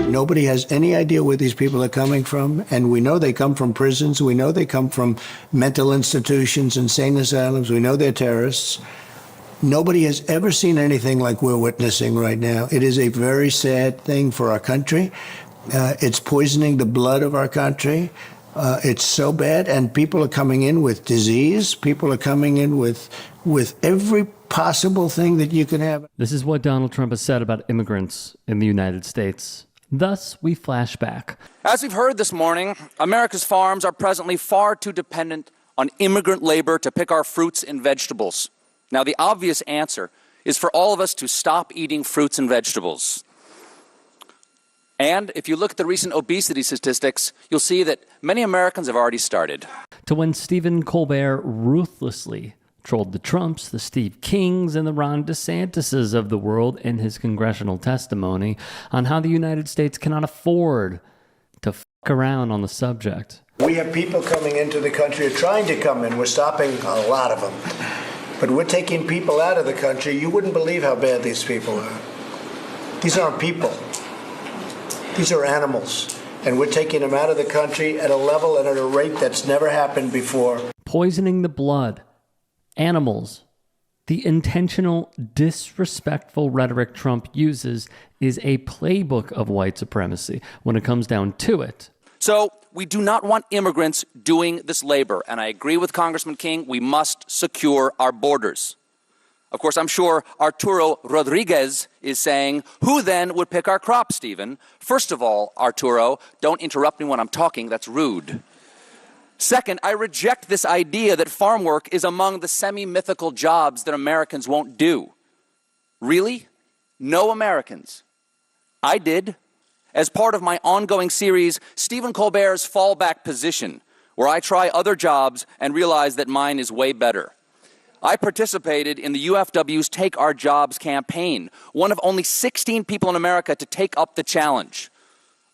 Nobody has any idea where these people are coming from, and we know they come from prisons. We know they come from mental institutions, insane asylums. We know they're terrorists. Nobody has ever seen anything like we're witnessing right now. It is a very sad thing for our country. It's poisoning the blood of our country. It's so bad, and people are coming in with disease. People are coming in with every possible thing that you can have. This is what Donald Trump has said about immigrants in the United States. Thus, we flash back. As we've heard this morning, America's farms are presently far too dependent on immigrant labor to pick our fruits and vegetables. Now, the obvious answer is for all of us to stop eating fruits and vegetables. And if you look at the recent obesity statistics, you'll see that many Americans have already started. To when Stephen Colbert ruthlessly trolled the Trumps, the Steve Kings, and the Ron DeSantises of the world in his congressional testimony on how the United States cannot afford to fuck around on the subject. We have people coming into the country or trying to come in. We're stopping a lot of them. But we're taking people out of the country. You wouldn't believe how bad these people are. These aren't people. These are animals. And we're taking them out of the country at a level and at a rate that's never happened before. Poisoning the blood. Animals. The intentional, disrespectful rhetoric Trump uses is a playbook of white supremacy when it comes down to it. So we do not want immigrants doing this labor. And I agree with Congressman King, we must secure our borders. Of course, I'm sure Arturo Rodriguez is saying, who then would pick our crop, Stephen? First of all, Arturo, don't interrupt me when I'm talking. That's rude. Second, I reject this idea that farm work is among the semi-mythical jobs that Americans won't do. Really? No Americans. I did. As part of my ongoing series, Stephen Colbert's Fallback Position, where I try other jobs and realize that mine is way better. I participated in the UFW's Take Our Jobs campaign, one of only 16 people in America to take up the challenge.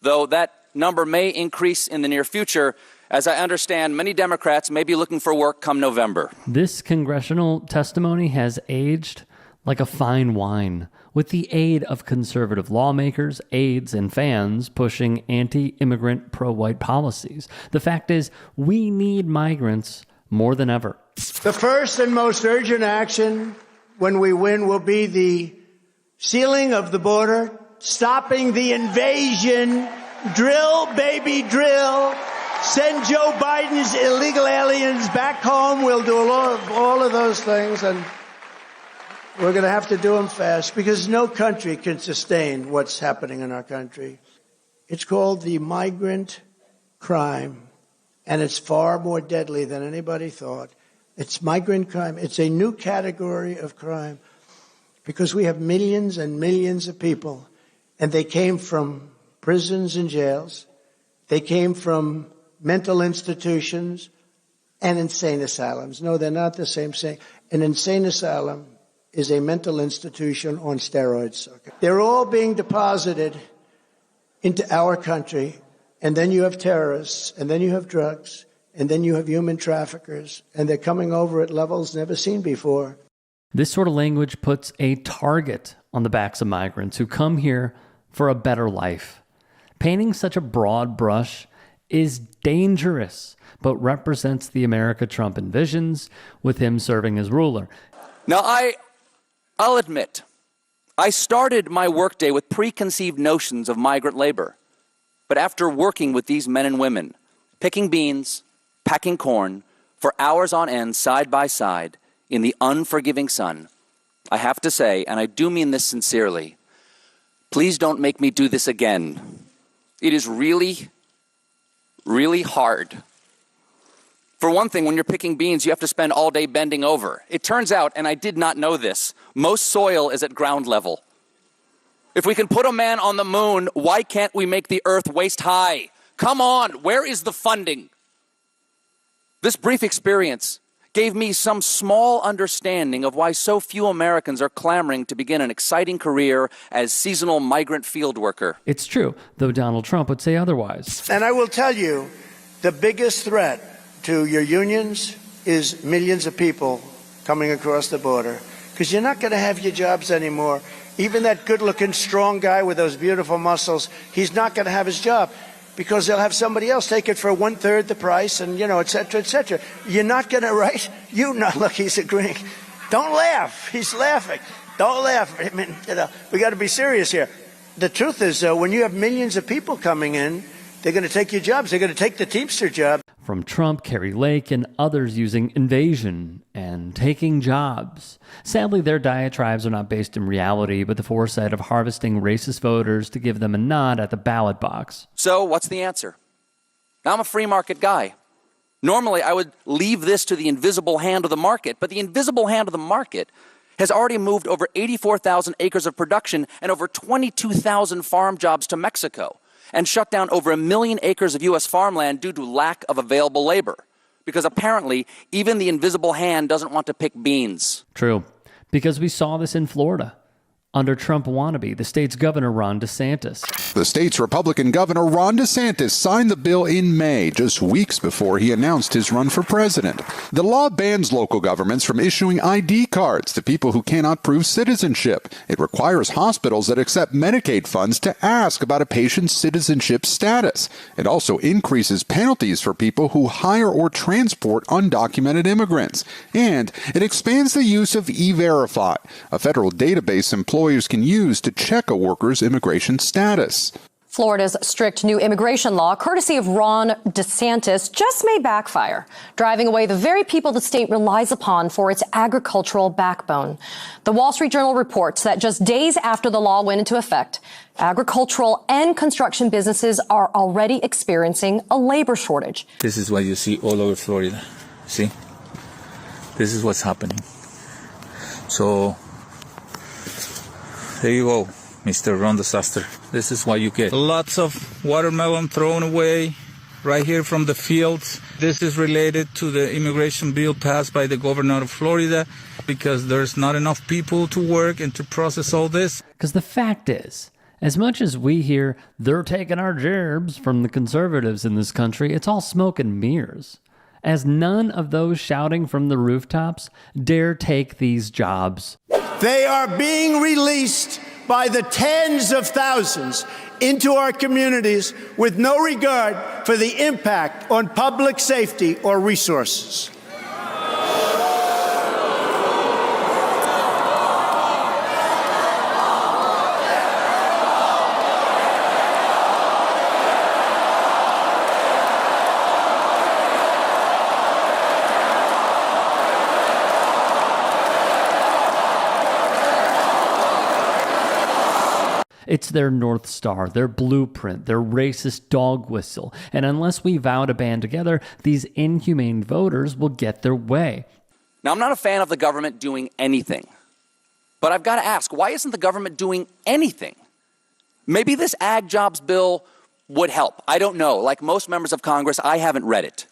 Though that number may increase in the near future, as I understand, many Democrats may be looking for work come November. This congressional testimony has aged like a fine wine, with the aid of conservative lawmakers, aides, and fans pushing anti-immigrant, pro-white policies. The fact is, we need migrants more than ever. The first and most urgent action when we win will be the sealing of the border, stopping the invasion, drill, baby, drill. Send Joe Biden's illegal aliens back home. We'll do all of those things, and we're going to have to do them fast because no country can sustain what's happening in our country. It's called the migrant crime, and it's far more deadly than anybody thought. It's migrant crime. It's a new category of crime because we have millions and millions of people, and they came from prisons and jails. They came from mental institutions and insane asylums. No, they're not the same thing. An insane asylum is a mental institution on steroids. Okay. They're all being deposited into our country, and then you have terrorists, and then you have drugs, and then you have human traffickers, and they're coming over at levels never seen before. This sort of language puts a target on the backs of migrants who come here for a better life. Painting such a broad brush is dangerous, but represents the America Trump envisions, with him serving as ruler. Now, I'll admit, I started my workday with preconceived notions of migrant labor. But after working with these men and women, picking beans, packing corn, for hours on end, side by side, in the unforgiving sun, I have to say, and I do mean this sincerely, please don't make me do this again. It is really, really hard. For one thing, when you're picking beans, you have to spend all day bending over. It turns out, and I did not know this, most soil is at ground level. If we can put a man on the moon, why can't we make the earth waist high? Come on, where is the funding? This brief experience gave me some small understanding of why so few Americans are clamoring to begin an exciting career as seasonal migrant field worker. It's true, though Donald Trump would say otherwise. And I will tell you, the biggest threat to your unions is millions of people coming across the border. because you're not going to have your jobs anymore. Even that good-looking, strong guy with those beautiful muscles, he's not going to have his job because they'll have somebody else take it for 1/3 the price and, et cetera, et cetera. You're not going to, right? Look, he's agreeing. Don't laugh. He's laughing. Don't laugh. I mean, we got to be serious here. The truth is, when you have millions of people coming in, they're going to take your jobs. They're going to take the Teamster job. From Trump, Kerry Lake, and others using invasion and taking jobs. Sadly, their diatribes are not based in reality, but the foresight of harvesting racist voters to give them a nod at the ballot box. So what's the answer? I'm a free market guy. Normally, I would leave this to the invisible hand of the market, but the invisible hand of the market has already moved over 84,000 acres of production and over 22,000 farm jobs to Mexico, and shut down over 1 million acres of U.S. farmland due to lack of available labor. Because apparently, even the invisible hand doesn't want to pick beans. True, because we saw this in Florida. Under Trump wannabe, the state's governor, Ron DeSantis. The state's Republican governor, Ron DeSantis, signed the bill in May, just weeks before he announced his run for president. The law bans local governments from issuing ID cards to people who cannot prove citizenship. It requires hospitals that accept Medicaid funds to ask about a patient's citizenship status. It also increases penalties for people who hire or transport undocumented immigrants. And it expands the use of E-Verify, a federal database employers can use to check a worker's immigration status. Florida's strict new immigration law, courtesy of Ron DeSantis, just may backfire, driving away the very people the state relies upon for its agricultural backbone. The Wall Street Journal reports that just days after the law went into effect, agricultural and construction businesses are already experiencing a labor shortage. This is what you see all over Florida. See? This is what's happening. So, there you go, Mr. Ron Disaster. This is what you get. Lots of watermelon thrown away right here from the fields. This is related to the immigration bill passed by the governor of Florida because there's not enough people to work and to process all this. Because the fact is, as much as we hear they're taking our jobs from the conservatives in this country, it's all smoke and mirrors. As none of those shouting from the rooftops dare take these jobs. They are being released by the tens of thousands into our communities with no regard for the impact on public safety or resources. It's their North Star, their blueprint, their racist dog whistle. And unless we vow to band together, these inhumane voters will get their way. Now, I'm not a fan of the government doing anything. But I've got to ask, why isn't the government doing anything? Maybe this ag jobs bill would help. I don't know. Like most members of Congress, I haven't read it.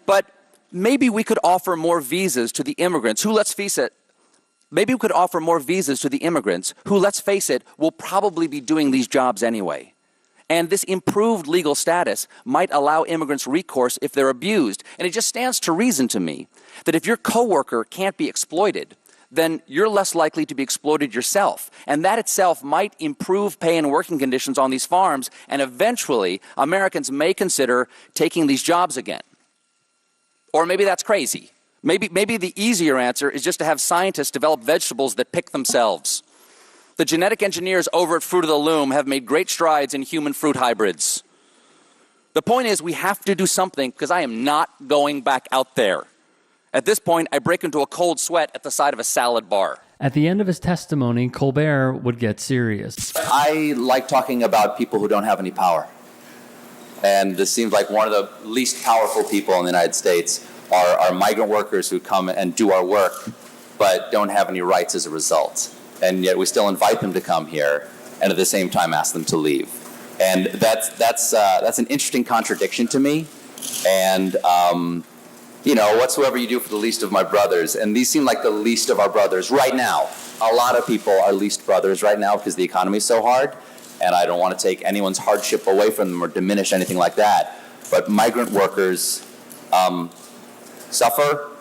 But maybe we could offer more visas to the immigrants who, let's face it, will probably be doing these jobs anyway. And this improved legal status might allow immigrants recourse if they're abused. And it just stands to reason to me that if your coworker can't be exploited, then you're less likely to be exploited yourself. And that itself might improve pay and working conditions on these farms, and eventually Americans may consider taking these jobs again. Or maybe that's crazy. Maybe the easier answer is just to have scientists develop vegetables that pick themselves. The genetic engineers over at Fruit of the Loom have made great strides in human fruit hybrids. The point is, we have to do something because I am not going back out there. At this point, I break into a cold sweat at the side of a salad bar. At the end of his testimony, Colbert would get serious. I like talking about people who don't have any power. And this seems like one of the least powerful people in the United States are migrant workers who come and do our work, but don't have any rights as a result. And yet we still invite them to come here, and at the same time ask them to leave. And that's an interesting contradiction to me. And whatsoever you do for the least of my brothers, and these seem like the least of our brothers right now. A lot of people are least brothers right now because the economy is so hard, and I don't want to take anyone's hardship away from them or diminish anything like that. But migrant workers suffer,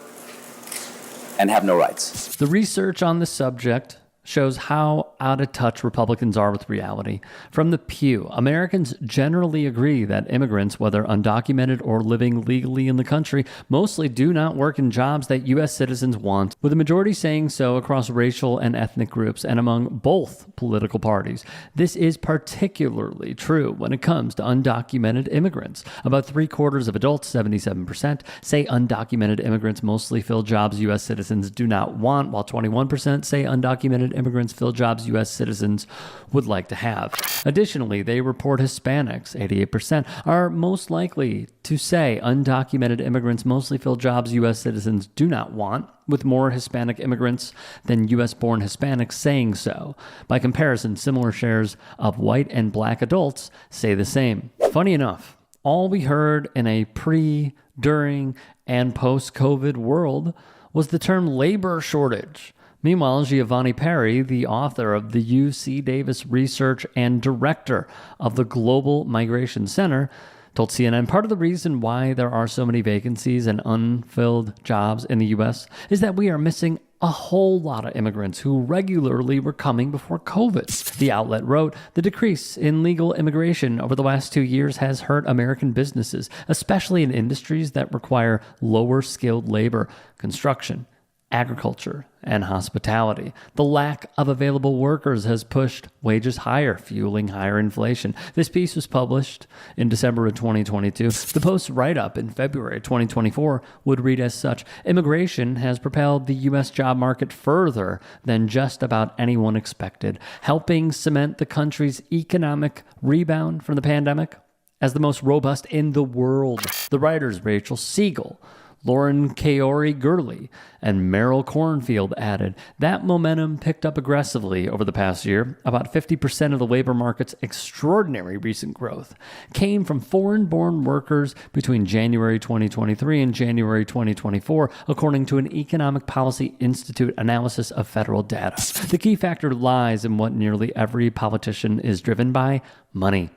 and have no rights. The research on the subject shows how out of touch Republicans are with reality. From the Pew, Americans generally agree that immigrants, whether undocumented or living legally in the country, mostly do not work in jobs that U.S. citizens want, with the majority saying so across racial and ethnic groups and among both political parties. This is particularly true when it comes to undocumented immigrants. About 3/4 of adults, 77%, say undocumented immigrants mostly fill jobs U.S. citizens do not want, while 21% say undocumented immigrants fill jobs U.S. citizens would like to have. Additionally, they report Hispanics, 88%, are most likely to say undocumented immigrants mostly fill jobs U.S. citizens do not want, with more Hispanic immigrants than U.S.-born Hispanics saying so. By comparison, similar shares of white and black adults say the same. Funny enough, all we heard in a pre, during, and post-COVID world was the term labor shortage. Meanwhile, Giovanni Perry, the author of the UC Davis Research and director of the Global Migration Center, told CNN part of the reason why there are so many vacancies and unfilled jobs in the U.S. is that we are missing a whole lot of immigrants who regularly were coming before COVID. The outlet wrote, the decrease in legal immigration over the last 2 years has hurt American businesses, especially in industries that require lower skilled labor, construction, agriculture, and hospitality. The lack of available workers has pushed wages higher, fueling higher inflation. This piece was published in December of 2022. The Post's write-up in February 2024 would read as such: immigration has propelled the U.S. job market further than just about anyone expected, helping cement the country's economic rebound from the pandemic as the most robust in the world. The writers Rachel Siegel, Lauren Kaori-Gurley, and Merrill Cornfield added that momentum picked up aggressively over the past year. About 50% of the labor market's extraordinary recent growth came from foreign-born workers between January 2023 and January 2024, according to an Economic Policy Institute analysis of federal data. The key factor lies in what nearly every politician is driven by: money.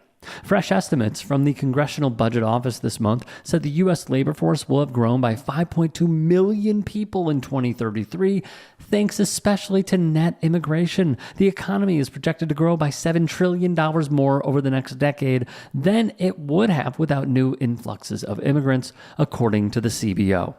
Fresh estimates from the Congressional Budget Office this month said the U.S. labor force will have grown by 5.2 million people in 2033, thanks especially to net immigration. The economy is projected to grow by $7 trillion more over the next decade than it would have without new influxes of immigrants, according to the CBO.